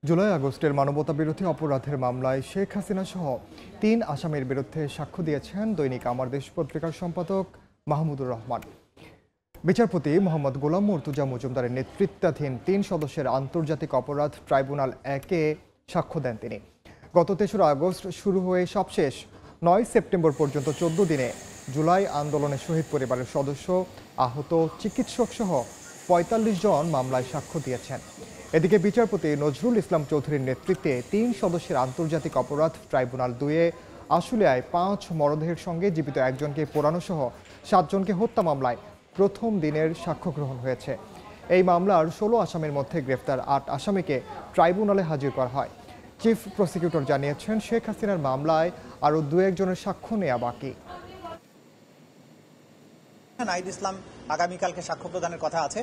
জুলাই আগস্টের মানবতাবিরোধী অপরাধের মামলায় শেখ হাসিনা সহ ৩ আসামির বিরুদ্ধে সাক্ষ্য দিয়েছেন দৈনিক আমার দেশ পত্রিকার সম্পাদক মাহমুদুর রহমান। বিচারপতি মোহাম্মদ গোলাম মুর্তুজা মজুমদারের নেতৃত্বাধীন ৩ সদস্যের আন্তর্জাতিক অপরাধ ট্রাইব্যুনাল ১-এ সাক্ষ্য দেন তিনি। গত ৩রা আগস্ট শুরু হয়ে সবশেষ ৯ সেপ্টেম্বর পর্যন্ত ১৪ দিনে জুলাই আন্দোলনে শহীদ পরিবারের সদস্য, আহত, চিকিৎসক সহ ৪৫ জন মামলায় সাক্ষ্য দিয়েছেন। এদিকে বিচারপতি নজরুল ইসলাম চৌধুরীর নেতৃত্বে ৩ সদস্যের আন্তর্জাতিক অপরাধ ট্রাইব্যুনাল ২-এ আশুলিয়ায় ৫ মরদেহের সঙ্গে জীবিত একজনকে পোড়ানো সহ ৭ জনকে হত্যা মামলায় প্রথম দিনের সাক্ষ্য গ্রহণ হয়েছে। এই মামলার ১৬ আসামির মধ্যে গ্রেফতার ৮ আসামিকে ট্রাইব্যুনালে হাজির করা হয়। চিফ প্রসিকিউটর জানিয়েছেন, শেখ হাসিনার মামলায় আরও ২-১ জনের সাক্ষ্য নেওয়া বাকি। নাহিদ ইসলাম আগামীকালকে সাক্ষ্য প্রদানের কথা আছে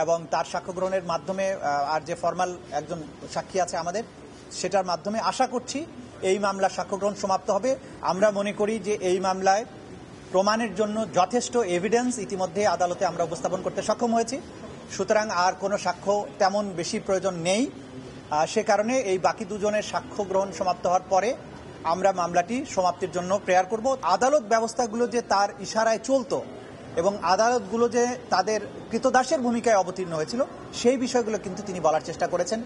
এবং তার সাক্ষ্য গ্রহণের মাধ্যমে আর যে ফরমাল একজন সাক্ষী আছে আমাদের, সেটার মাধ্যমে আশা করছি এই মামলার সাক্ষ্য গ্রহণ সমাপ্ত হবে। আমরা মনে করি যে এই মামলায় প্রমাণের জন্য যথেষ্ট এভিডেন্স ইতিমধ্যে আদালতে আমরা উপস্থাপন করতে সক্ষম হয়েছি, সুতরাং আর কোনো সাক্ষ্য তেমন বেশি প্রয়োজন নেই। সে কারণে এই বাকি দুজনের সাক্ষ্য গ্রহণ সমাপ্ত হওয়ার পরে আমরা মামলাটি সমাপ্তির জন্য প্রেয়ার করব। আদালত ব্যবস্থাগুলো যে তার ইশারায় চলতো এবং আদালতগুলো যে তাদের কৃতদাসের ভূমিকায় অবতীর্ণ হয়েছিল, সেই বিষয়গুলো কিন্তু তিনি বলার চেষ্টা করেছেন।